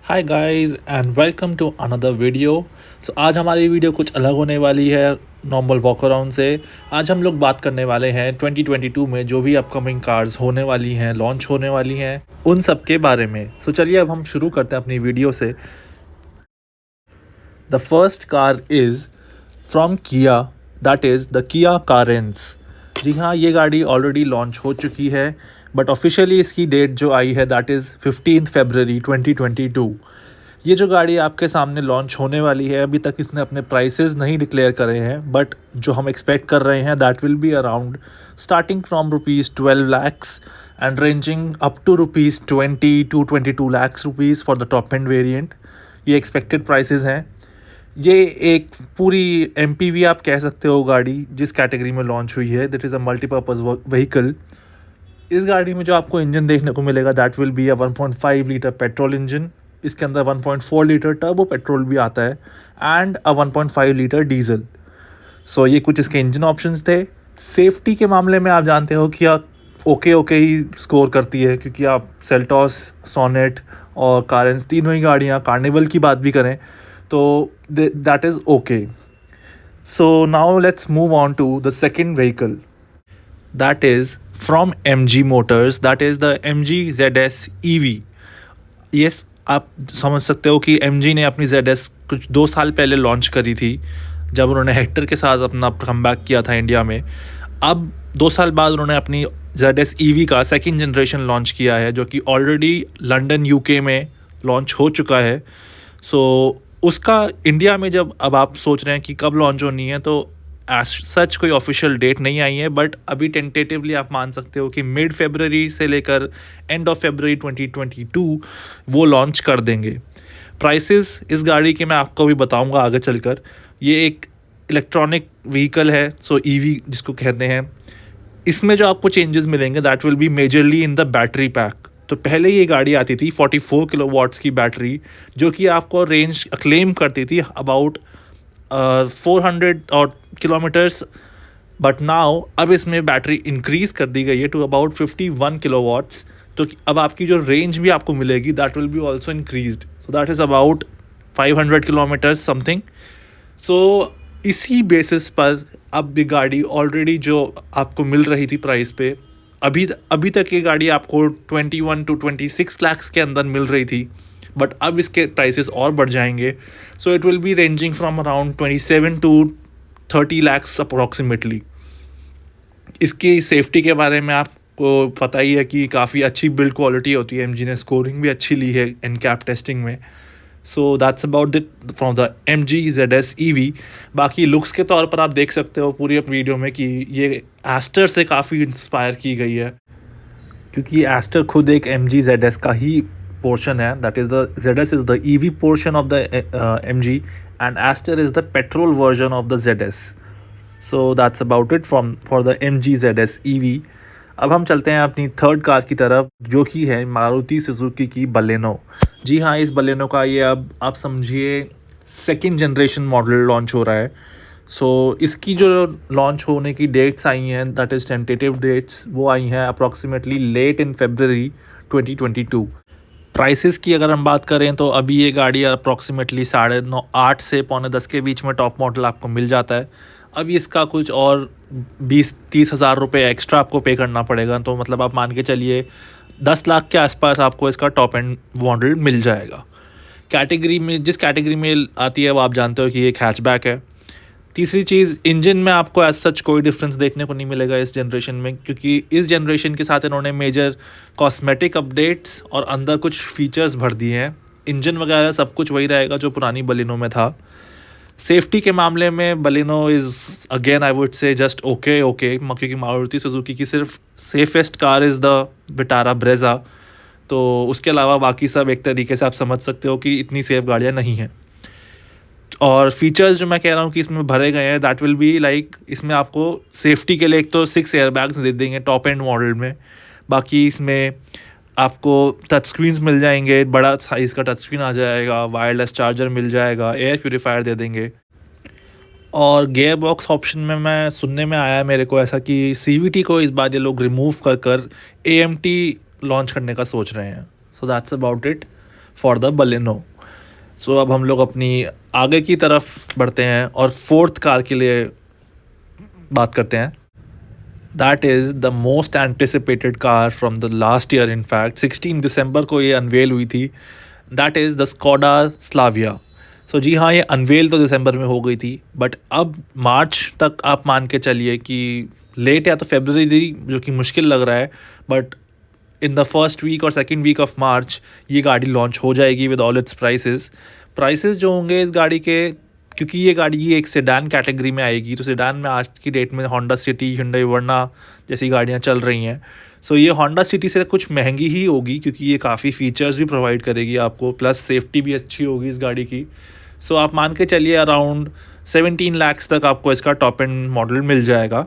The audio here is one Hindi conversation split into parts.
Hi guys and welcome to another video. आज हमारी वीडियो कुछ अलग होने वाली है नॉर्मल वॉक अराउंड से। आज हम लोग बात करने वाले हैं 2022 में जो भी अपकमिंग कार्स होने वाली हैं, लॉन्च होने वाली हैं, उन सब के बारे में। चलिए अब हम शुरू करते हैं अपनी वीडियो से। The first car is from Kia, that is the Kia Carens. जी हाँ, ये गाड़ी ऑलरेडी लॉन्च हो चुकी है, बट ऑफिशियली इसकी डेट जो आई है दैट इज़ 15 फरवरी 2022। ये जो गाड़ी आपके सामने लॉन्च होने वाली है, अभी तक इसने अपने प्राइसेस नहीं डिक्लेयर करे हैं, बट जो हम एक्सपेक्ट कर रहे हैं that will be around starting from rupees 12 lakhs and ranging up to rupees 20 to 22 lakhs rupees for the top end variant. ये एक्सपेक्टेड प्राइसेस हैं। ये एक पूरी एमपीवी आप कह सकते हो गाड़ी जिस कैटेगरी में लॉन्च हुई है, that is a multipurpose vehicle. इस गाड़ी में जो आपको इंजन देखने को मिलेगा that will be a 1.5 litre petrol engine. इसके अंदर 1.4 लीटर टर्बो पेट्रोल भी आता है एंड अ 1.5 लीटर डीजल। ये कुछ इसके इंजन ऑप्शंस थे। सेफ्टी के मामले में आप जानते हो कि आप ओके ही स्कोर करती है, क्योंकि आप सेल्टॉस, सोनेट और कारेंस तीनों ही गाड़ियाँ, कार्निवल की बात भी करें तो that is okay. So now let's move on to the second vehicle, that is from MG Motors, that is the MG ZS EV। yes, आप समझ सकते हो कि MG ने अपनी ZS कुछ 2 साल पहले लॉन्च करी थी, जब उन्होंने हेक्टर के साथ अपना कमबैक किया था इंडिया में। अब 2 साल बाद उन्होंने अपनी ZS EV का सेकंड जनरेशन लॉन्च किया है, जो कि ऑलरेडी लंदन यूके में लॉन्च हो चुका है। उसका इंडिया में जब अब आप सोच रहे हैं कि कब लॉन्च होनी है, तो एज सच कोई ऑफिशियल डेट नहीं आई है, बट अभी टेंटेटिवली आप मान सकते हो कि मिड फरवरी से लेकर एंड ऑफ फरवरी 2022 वो लॉन्च कर देंगे। प्राइसेस इस गाड़ी के मैं आपको भी बताऊंगा आगे चलकर। ये एक इलेक्ट्रॉनिक व्हीकल है, ईवी जिसको कहते हैं। इसमें जो आपको चेंजेस मिलेंगे that will B majorly in the battery pack. तो पहले ये गाड़ी आती थी 44 किलोवाट्स की बैटरी, जो कि आपको रेंज क्लेम करती थी अबाउट 400 और किलोमीटर्स, बट नाउ अब इसमें बैटरी इंक्रीज़ कर दी गई है टू अबाउट 51 किलोवाट्स। तो अब आपकी जो रेंज भी आपको मिलेगी that will B also increased, so that is about 500 kilometres something. इसी बेसिस पर अब ये गाड़ी ऑलरेडी जो आपको मिल रही थी प्राइस पे, अभी तक ये गाड़ी आपको 21 to 26 लैक्स के अंदर मिल रही थी, बट अब इसके प्राइसेस और बढ़ जाएंगे। It will B ranging from around 27 to 30 lakhs approximately. इसकी सेफ्टी के बारे में आपको पता ही है कि काफ़ी अच्छी बिल्ड क्वालिटी होती है। एमजी ने स्कोरिंग भी अच्छी ली है एनकैप टेस्टिंग में। That's about it from the MG ZS EV। बाकी लुक्स के तौर पर आप देख सकते हो पूरी वीडियो में कि ये एस्टर से काफ़ी इंस्पायर की गई है, क्योंकि एस्टर खुद एक MG ZS का ही पोर्शन है। That is the ZS is the EV portion of the MG and Astor is the petrol version of the ZS। That's about it for the MG ZS EV। अब हम चलते हैं अपनी थर्ड कार की तरफ, जो कि है मारुति सुजुकी की बलेनो। जी हाँ, इस बलेनो का ये अब आप समझिए सेकंड जनरेशन मॉडल लॉन्च हो रहा है। इसकी जो लॉन्च होने की डेट्स आई हैं दैट इज़ टेंटेटिव डेट्स, वो आई हैं अप्रॉक्सीमेटली लेट इन फरवरी 2022। प्राइसेस की अगर हम बात करें तो अभी ये गाड़ी अप्रॉक्सीमेटली 8.5 से 9.25 के बीच में टॉप मॉडल आपको मिल जाता है। अभी इसका कुछ और 20-30 हज़ार रुपये एक्स्ट्रा आपको पे करना पड़ेगा, तो मतलब आप मान के चलिए 10 लाख के आसपास आपको इसका टॉप एंड मॉडल मिल जाएगा। कैटेगरी में जिस कैटेगरी में आती है वो आप जानते हो कि एक हैचबैक है। तीसरी चीज़, इंजन में आपको एज सच कोई डिफरेंस देखने को नहीं मिलेगा इस जनरेशन में, क्योंकि इस जनरेशन के साथ इन्होंने मेजर कॉस्मेटिक अपडेट्स और अंदर कुछ फीचर्स भर दिए हैं। इंजन वगैरह सब कुछ वही रहेगा जो पुरानी बलिनो में था। सेफ्टी के मामले में Baleno is again I would say just okay, क्योंकि मारुति सुजुकी की सिर्फ safest car is the Vitara Brezza. तो उसके अलावा बाकी सब एक तरीके से आप समझ सकते हो कि इतनी सेफ गाड़ियाँ नहीं हैं। और फीचर्स जो मैं कह रहा हूँ कि इसमें भरे गए हैं दैट विल बी लाइक, इसमें आपको सेफ्टी के लिए एक तो 6 एयरबैग्स दे देंगे टॉप एंड मॉडल में। बाकी इसमें आपको टच स्क्रीन्स मिल जाएंगे, बड़ा साइज़ का टच स्क्रीन आ जाएगा, वायरलेस चार्जर मिल जाएगा, एयर प्यूरीफायर दे देंगे। और गियर बॉक्स ऑप्शन में मैं सुनने में आया मेरे को ऐसा कि CVT को इस बार ये लोग रिमूव कर AMT लॉन्च करने का सोच रहे हैं। That's about it for the Baleno. So अब हम लोग अपनी आगे की तरफ बढ़ते हैं और फोर्थ कार के लिए बात करते हैं। That is the most anticipated car from the last year. In fact 16 दिसंबर को ये अनवेल हुई थी। That is the Skoda Slavia. So जी हाँ, ये अनवेल तो दिसंबर में हो गई थी, बट अब मार्च तक आप मान के चलिए कि लेट या तो फेब्रवरी, जो कि मुश्किल लग रहा है, but in the first week और सेकेंड वीक ऑफ मार्च ये गाड़ी लॉन्च हो जाएगी विद ऑल इट्स प्राइसेस जो होंगे इस गाड़ी के, क्योंकि ये गाड़ी ये एक सेडान कैटेगरी में आएगी। तो सेडान में आज की डेट में होंडा सिटी, hyundai वर्ना जैसी गाड़ियाँ चल रही हैं। सो ये होंडा सिटी से कुछ महंगी ही होगी, क्योंकि ये काफ़ी फीचर्स भी प्रोवाइड करेगी आपको, प्लस सेफ्टी भी अच्छी होगी इस गाड़ी की। सो आप मान के चलिए अराउंड 17 lakhs तक आपको इसका टॉप एंड मॉडल मिल जाएगा।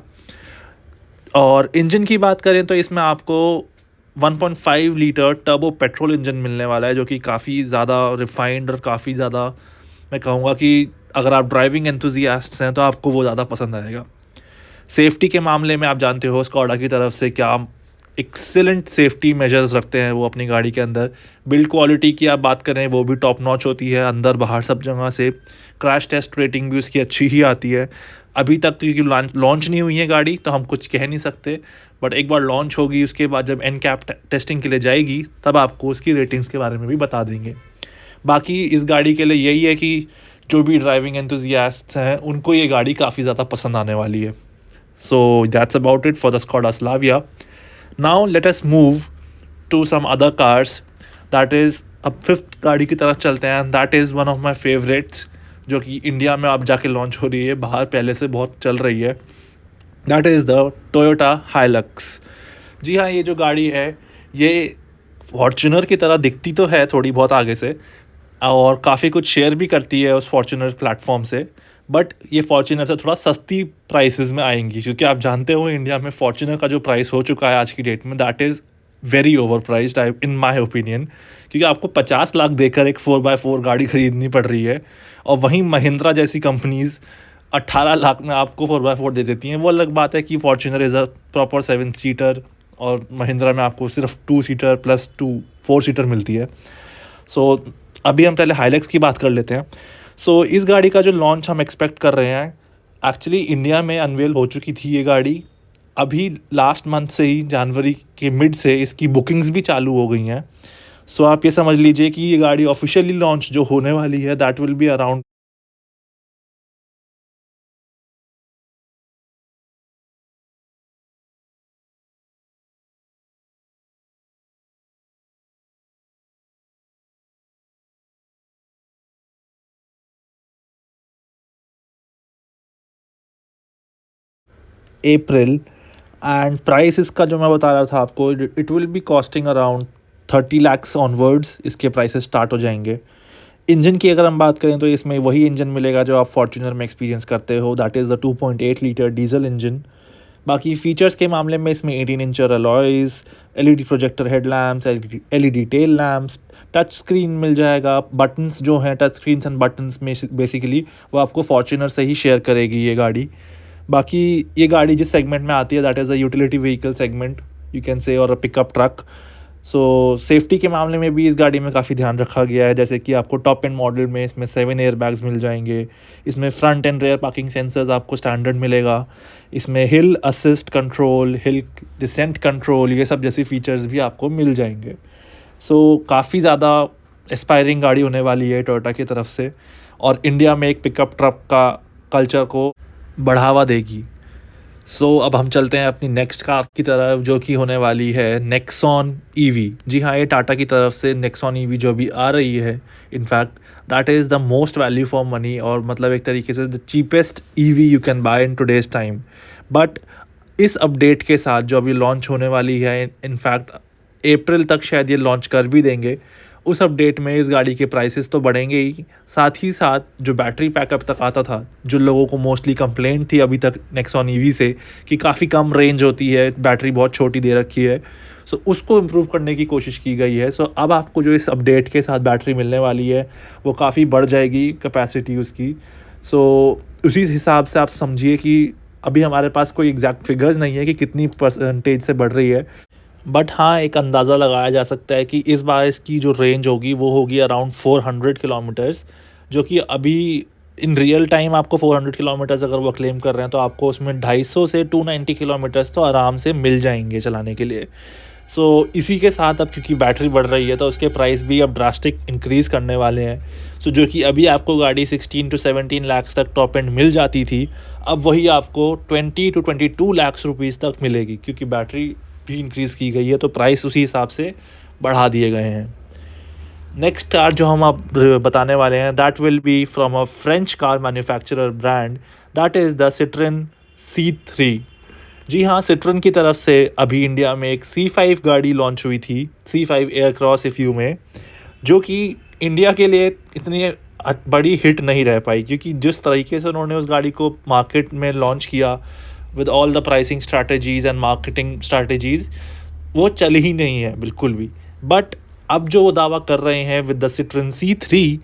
और इंजन की बात करें तो इसमें आपको 1.5 लीटर टर्बो पेट्रोल इंजन मिलने वाला है, जो कि काफ़ी ज़्यादा रिफाइंड और काफ़ी ज़्यादा, मैं कहूँगा कि अगर आप ड्राइविंग एंथुजियास्ट्स हैं तो आपको वो ज़्यादा पसंद आएगा। सेफ्टी के मामले में आप जानते हो स्कोडा की तरफ से क्या एक्सीलेंट सेफ्टी मेजर्स रखते हैं वो अपनी गाड़ी के अंदर। बिल्ड क्वालिटी की आप बात करें वो भी टॉप नॉच होती है, अंदर बाहर सब जगह से। क्रैश टेस्ट रेटिंग भी उसकी अच्छी ही आती है। अभी तक क्योंकि लॉन्च नहीं हुई है गाड़ी तो हम कुछ कह नहीं सकते, बट एक बार लॉन्च होगी उसके बाद जब एनकैप टेस्टिंग के लिए जाएगी तब आपको उसकी रेटिंग्स के बारे में भी बता देंगे। बाकी इस गाड़ी के लिए यही है कि जो भी ड्राइविंग एंथुजियास्ट्स हैं उनको ये गाड़ी काफ़ी ज़्यादा पसंद आने वाली है। So that's about it for the Skoda Slavia. Now let us move to some other cars. That is अब फिफ्थ गाड़ी की तरफ चलते हैं, that is one of my favourites, जो कि इंडिया में अब जाके लॉन्च हो रही है, बाहर पहले से बहुत चल रही है। That is the Toyota Hilux. जी हाँ, ये जो गाड़ी है ये फॉर्च्यूनर की तरह दिखती तो है थोड़ी बहुत आगे से, और काफ़ी कुछ शेयर भी करती है उस फॉर्च्यूनर प्लेटफॉर्म से, बट ये फॉर्च्यूनर से थोड़ा सस्ती प्राइसेस में आएंगी, क्योंकि आप जानते हो इंडिया में फॉर्च्यूनर का जो प्राइस हो चुका है आज की डेट में, that is very over priced in my opinion. क्योंकि आपको 50 लाख देकर एक 4x4 गाड़ी खरीदनी पड़ रही है, और वहीं महिंद्रा जैसी कंपनीज़ 18 लाख में आपको 4x4 दे देती हैं। वो अलग बात है कि Fortuner is a proper 7 seater और महिंद्रा में आपको सिर्फ 2 सीटर प्लस 2 4 सीटर मिलती है। सो अभी हम पहले हाइलक्स की बात कर लेते हैं। सो इस गाड़ी का जो लॉन्च हम एक्सपेक्ट कर रहे हैं, एक्चुअली इंडिया में अनवेल हो चुकी थी ये गाड़ी। अभी लास्ट मंथ से ही जनवरी के मिड से इसकी बुकिंग्स भी चालू हो गई हैं। सो आप ये समझ लीजिए कि ये गाड़ी ऑफिशियली लॉन्च जो होने वाली है that will be around April. And price इसका जो मैं बता रहा था आपको, it will be costing around 30 lakhs onwards इसके प्राइसेस स्टार्ट हो जाएंगे। इंजन की अगर हम बात करें तो इसमें वही इंजन मिलेगा जो आप फॉर्च्यूनर में एक्सपीरियंस करते हो, that is the 2.8 litre diesel engine. बाकी फीचर्स के मामले में इसमें 18 incher alloys, LED projector headlamps, LED tail lamps, touch screen मिल जाएगा। बटन्स जो हैं टच स्क्रीन एंड बटन्स में बेसिकली वो आपको फॉर्च्यूनर से ही शेयर करेगी ये गाड़ी। बाकी ये गाड़ी जिस सेगमेंट में आती है that is a utility vehicle segment, you can say, और a pickup truck. So safety के मामले में भी इस गाड़ी में काफ़ी ध्यान रखा गया है, जैसे कि आपको टॉप एंड मॉडल में इसमें 7 एयर बैग्स मिल जाएंगे। इसमें front end rare parking sensors आपको स्टैंडर्ड मिलेगा। इसमें हिल assist control, hill descent control, ये सब जैसी फीचर्स भी आपको मिल जाएंगे। सो काफ़ी ज़्यादा एस्पायरिंग गाड़ी होने वाली है टोयोटा की तरफ से, और इंडिया में एक पिकअप ट्रक का कल्चर को बढ़ावा देगी। सो अब हम चलते हैं अपनी नेक्स्ट कार की तरफ, जो कि होने वाली है नेक्सॉन ईवी। जी हाँ, ये टाटा की तरफ से नेक्सॉन ईवी जो भी आ रही है, in fact that is the most value for money, और मतलब एक तरीके से the cheapest EV you can buy in today's time. But इस अपडेट के साथ जो अभी लॉन्च होने वाली है, इनफैक्ट अप्रैल तक शायद ये लॉन्च कर भी देंगे, उस अपडेट में इस गाड़ी के प्राइसेस तो बढ़ेंगे ही साथ जो बैटरी पैकअप तक आता था, जो लोगों को मोस्टली कंप्लेंट थी अभी तक नेक्सॉन ईवी से कि काफ़ी कम रेंज होती है, बैटरी बहुत छोटी दे रखी है, सो उसको इम्प्रूव करने की कोशिश की गई है। सो अब आपको जो इस अपडेट के साथ बैटरी मिलने वाली है वो काफ़ी बढ़ जाएगी कैपेसिटी उसकी। सो उसी हिसाब से आप समझिए कि अभी हमारे पास कोई एग्जैक्ट फिगर्स नहीं है कि कितनी परसेंटेज से बढ़ रही है, बट हाँ, एक अंदाज़ा लगाया जा सकता है कि इस बार इसकी जो रेंज होगी वो होगी अराउंड 400 किलोमीटर्स, जो कि अभी इन रियल टाइम आपको 400 किलोमीटर्स अगर वो क्लेम कर रहे हैं तो आपको उसमें 250 से 290 किलोमीटर्स तो आराम से मिल जाएंगे चलाने के लिए। सो इसी के साथ अब क्योंकि बैटरी बढ़ रही है तो उसके प्राइस भी अब ड्रास्टिक इंक्रीज़ करने वाले हैं। सो जो कि अभी आपको गाड़ी 16 टू 17 लाख तक टॉप एंड मिल जाती थी, अब वही आपको 20 टू 22 लाख रुपीज़ तक मिलेगी, क्योंकि बैटरी भी इंक्रीज़ की गई है तो प्राइस उसी हिसाब से बढ़ा दिए गए हैं। नेक्स्ट कार जो हम अब बताने वाले हैं that will B from a French car manufacturer brand, that is the सिट्रन C3। जी हाँ, सिट्रन की तरफ से अभी इंडिया में एक C5 गाड़ी लॉन्च हुई थी, C5 एयरक्रॉस इफ्यू में, जो कि इंडिया के लिए इतनी बड़ी हिट नहीं रह पाई, क्योंकि जिस तरीके से उन्होंने उस गाड़ी को मार्केट में लॉन्च किया with all the pricing strategies and marketing strategies, वो चली ही नहीं है बिल्कुल भी। बट अब जो वो दावा कर रहे हैं विद द सिट्रन C3,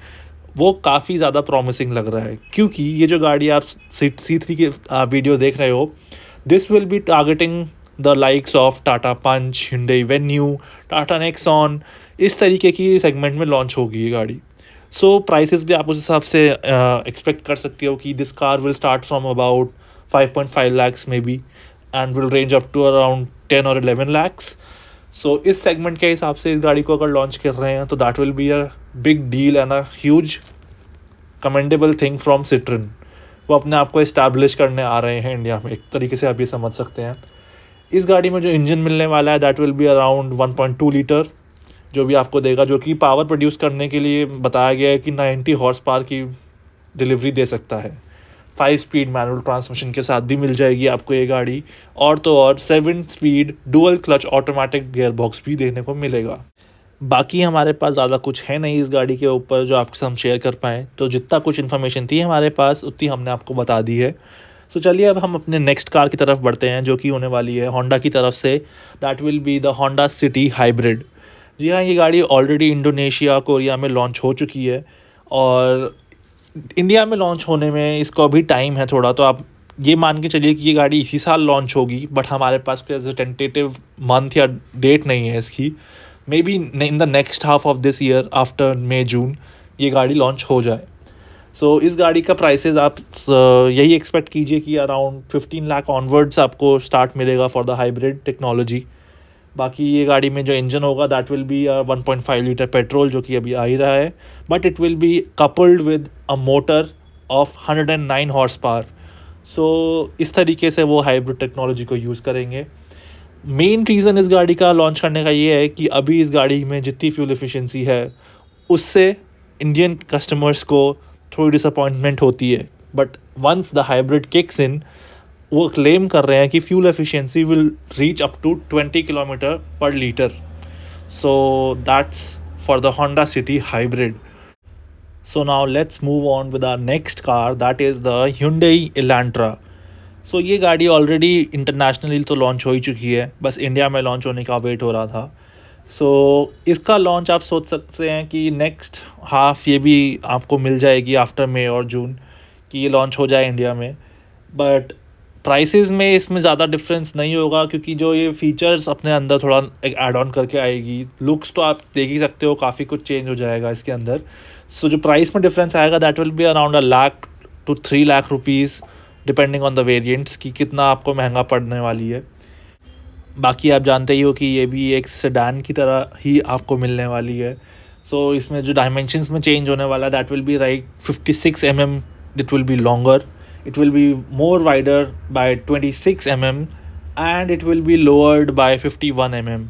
वो काफ़ी ज़्यादा प्रॉमिसिंग लग रहा है, क्योंकि ये जो गाड़ी आप C3 की वीडियो देख रहे हो, this will be targeting the likes of Tata Punch, Hyundai Venue, Tata Nexon, इस तरीके की सेगमेंट में लॉन्च होगी ये गाड़ी। सो प्राइसेस भी आप उस हिसाब से एक्सपेक्ट कर सकते हो कि this car will start from about 5.5 lakhs may be and will range up to around 10 और 11 lakhs। सो इस सेगमेंट के हिसाब से इस गाड़ी को अगर लॉन्च कर रहे हैं तो that will be a big deal and a huge commendable thing from सिट्रन। वो अपने आप को इस्टेब्लिश करने आ रहे हैं इंडिया में, एक तरीके से आप ये समझ सकते हैं। इस गाड़ी में जो इंजन मिलने वाला है that will be around 1.2 litre, जो भी आपको देगा, जो कि पावर प्रोड्यूस करने के लिए बताया गया है कि 90 हॉर्स पावर की डिलीवरी दे सकता है। 5 स्पीड मैनुअल ट्रांसमिशन के साथ भी मिल जाएगी आपको ये गाड़ी, और तो और 7 speed dual clutch automatic gear box भी देखने को मिलेगा। बाकी हमारे पास ज़्यादा कुछ है नहीं इस गाड़ी के ऊपर जो आपके साथ हम शेयर कर पाएँ, तो जितना कुछ इन्फॉर्मेशन थी हमारे पास उतनी हमने आपको बता दी है। सो चलिए अब हम अपने नेक्स्ट कार की तरफ बढ़ते हैं, जो कि होने वाली है होंडा की तरफ से, that will be the Honda City hybrid. जी हाँ, ये गाड़ी ऑलरेडी इंडोनेशिया, कोरिया में लॉन्च हो चुकी है, और इंडिया में लॉन्च होने में इसको अभी टाइम है थोड़ा, तो आप ये मान के चलिए कि ये गाड़ी इसी साल लॉन्च होगी, बट हमारे पास कोई एज अ टेंटेटिव मंथ या डेट नहीं है इसकी। Maybe in the next half of this year after मई जून ये गाड़ी लॉन्च हो जाए। सो इस गाड़ी का प्राइसेस आप यही एक्सपेक्ट कीजिए कि अराउंड 15 लाख ऑनवर्ड्स आपको स्टार्ट मिलेगा फॉर द हाइब्रिड टेक्नोलॉजी। बाकी ये गाड़ी में जो इंजन होगा that will be 1.5 litre petrol, जो कि अभी आ ही रहा है, but it will be coupled with a motor of 109 horse power. So इस तरीके से वो हाइब्रिड टेक्नोलॉजी को यूज़ करेंगे। मेन रीज़न इस गाड़ी का लॉन्च करने का ये है कि अभी इस गाड़ी में जितनी फ्यूल एफिशिएंसी है उससे इंडियन कस्टमर्स को थोड़ी डिसअपॉइंटमेंट होती है, but once the hybrid kicks in, वो क्लेम कर रहे हैं कि fuel efficiency will reach up to 20 kilometre per litre. So that's for the Honda City hybrid. So now let's move on with our next car, that is the Hyundai Elantra। So ये गाड़ी ऑलरेडी इंटरनेशनली तो लॉन्च हो ही चुकी है, बस इंडिया में लॉन्च होने का वेट हो रहा था। सो इसका लॉन्च आप सोच सकते हैं कि नेक्स्ट हाफ ये भी आपको मिल जाएगी आफ्टर मई और जून, कि ये लॉन्च हो जाए इंडिया में। बट प्राइसेस में इसमें ज़्यादा डिफरेंस नहीं होगा, क्योंकि जो ये फीचर्स अपने अंदर थोड़ा एक ऐड ऑन करके आएगी। लुक्स तो आप देख ही सकते हो, काफ़ी कुछ चेंज हो जाएगा इसके अंदर। सो जो प्राइस में डिफरेंस आएगा that will be around 1 lakh to 3 lakh rupees depending on the variants, कि कितना आपको महंगा पड़ने वाली है। बाकी आप जानते ही हो कि ये भी एक सेडान की तरह ही आपको मिलने वाली है। सो इसमें जो डायमेंशंस में चेंज होने वाला है that will be like 56 mm, it will B longer, it will be more wider by 26 mm and it will be lowered by 51 mm।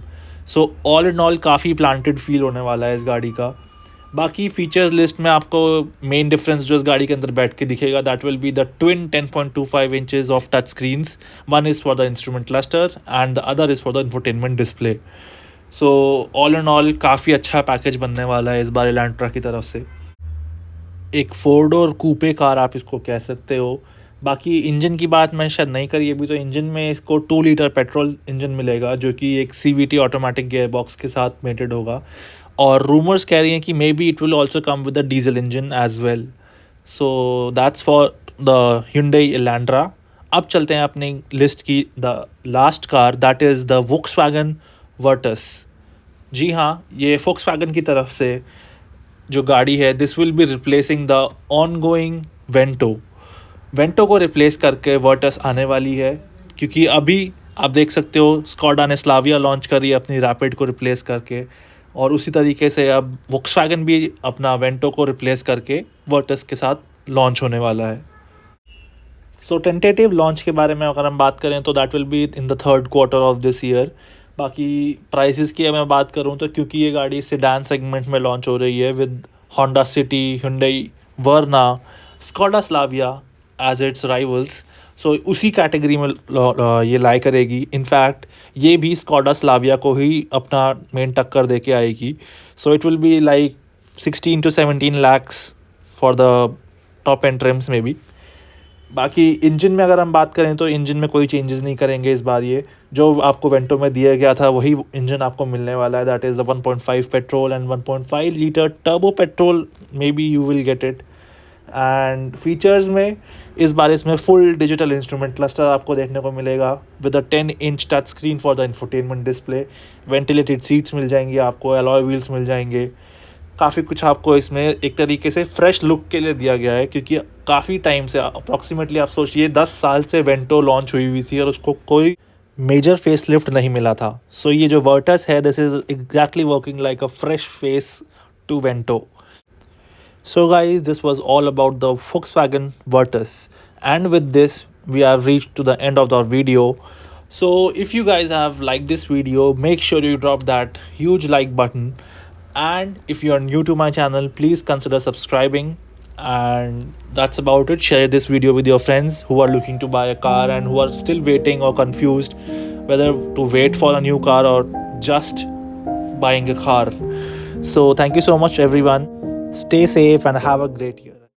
so all in all काफ़ी planted feel होने वाला है इस गाड़ी का। बाकी फीचर्स लिस्ट में आपको मेन डिफरेंस जो इस गाड़ी के अंदर बैठ के दिखेगा that will be the twin 10.25 inches of touch screens, one is for the instrument cluster and the other is for the infotainment display. So all in all काफ़ी अच्छा पैकेज बनने वाला है इस बार एलेंट्रा की तरफ से। एक 4 डोर कूपे कार आप इसको कह सकते हो। बाकी इंजन की बात मैं शायद नहीं करी अभी, तो इंजन में इसको 2 लीटर पेट्रोल इंजन मिलेगा, जो कि एक CVT ऑटोमेटिक गियर बॉक्स के साथ मेटेड होगा, और रूमर्स कह रही हैं कि maybe it will also come with the diesel engine as well. So that's for the Hyundai Elantra। अब चलते हैं अपनी लिस्ट की the last car, that is the Volkswagen Virtus. जी हाँ, ये फोक्सवैगन की तरफ से जो गाड़ी है, this will be replacing the ongoing Vento. Vento को रिप्लेस करके वर्टस आने वाली है, क्योंकि अभी आप देख सकते हो स्कोडा ने स्लाविया लॉन्च करी है अपनी रैपिड को रिप्लेस करके, और उसी तरीके से अब वोक्सवैगन भी अपना वेंटो को रिप्लेस करके वर्टस के साथ लॉन्च होने वाला है। सो टेंटेटिव लॉन्च के बारे में अगर हम बात करें तो that will B in the third quarter of this year. बाकी प्राइसेस की मैं बात करूं तो क्योंकि ये गाड़ी सेडान सेगमेंट में लॉन्च हो रही है with Honda City, Hyundai Verna, Skoda Slavia as its rivals, so उसी कैटेगरी में ये लाई करेगी। इनफैक्ट ये भी स्कोडा स्लाविया को ही अपना मेन टक्कर दे के आएगी। So it will be like 16 to 17 lakhs for the top and TRIMS में भी। बाकी इंजन में अगर हम बात करें तो इंजन में कोई चेंजेस नहीं करेंगे इस बार। ये जो आपको वेंटो में दिया गया था वही इंजन आपको मिलने वाला है, that is the 1.5 petrol and 1.5 litre turbo petrol, may be you will get it. And features में इस बार इसमें फुल डिजिटल इंस्ट्रूमेंट क्लस्टर आपको देखने को मिलेगा with a 10-inch touch screen for the infotainment display. Ventilated seats मिल जाएंगी आपको, एलॉय व्हील्स मिल जाएंगे, काफ़ी कुछ आपको इसमें एक तरीके से फ्रेश लुक के लिए दिया गया है, क्योंकि काफ़ी टाइम से अप्रॉक्सीमेटली आप सोचिए 10 साल से वेंटो लॉन्च हुई थी और उसको कोई मेजर फेस लिफ्ट नहीं मिला था। सो ये जो वर्टस है, this is exactly working like a fresh face to Vento. So guys, this was all about the Volkswagen Virtus, and with this we have reached to the end of the video. So if you guys have liked this video, make sure you drop that huge like button, and if you are new to my channel, please consider subscribing. And that's about it. Share this video with your friends who are looking to buy a car and who are still waiting or confused whether to wait for a new car or just buying a car. So thank you so much everyone. Stay safe and have a great year.